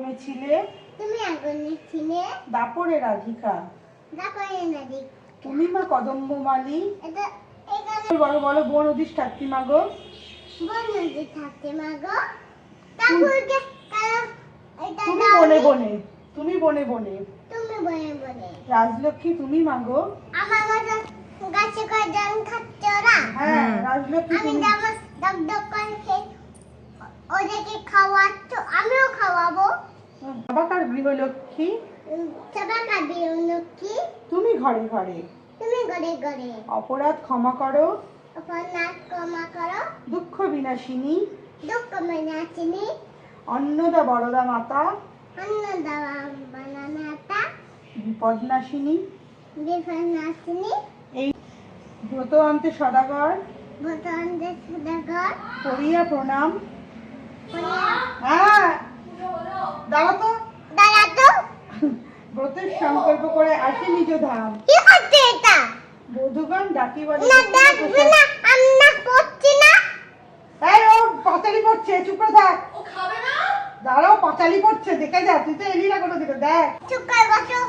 আগুনে ছিলে, তুমি আগুনে ছিলে, দাপরে রাধিকা। দাপরে রাধিকা। তুমি মা কদম্বমালী। এটা এখানে বলো বলো, বন অধিষ্ঠাত্রী মা গো। বন অধিষ্ঠাত্রী মা গো। তারপরে কারণ এটা তুমি বনে বনে, তুমি বনে বনে। তুমি বনে বনে। রাজলক্ষ্মী তুমি মা গো। আমার মতো গাছে করে জল খাচ্ছে ওরা। হ্যাঁ, রাজলক্ষ্মী আমি তুমি। যেমন ডক ডক করে খেয়ে ওদেরকে খাওয়াচ্ছ, আমিও খাওয়াবো। বাবাকার গৃহলক্ষ্মী। সবাই খাবি লক্ষ্মী। তুমি ঘরে ঘরে। তুমি ঘরে ঘরে। অপরাধ ক্ষমা করো। অপরাধ ক্ষমা করো। দুঃখ বিনাশিনী। দুঃখ বিনাশিনী। অন্নদা বরদা মাতা। অন্ন দেওয়া বানানাটা। বিপদনাশিনী। বিপদনাশিনী। এই ব্রত অন্তে সদাগর। ভূতন্তে সুদাগর। করিয়া প্রণাম। হ্যাঁ, দাঁড়া তো। দাঁড়া তো। ব্রতের সংকল্প করে আসে নিজ ধাম। কি করছে এটা? বধূগণ ডাকি বলে। না ডাকবি না, আমি না করছি না। এই ও পাঁচালি পড়ছে, চুপ করে থাক। ও খাবে না? দাঁড়াও, পাঁচালি পড়ছে, দেখে যা, তুই তো এলি না কোনো দিকে, দেখ। চুপ করে বসো।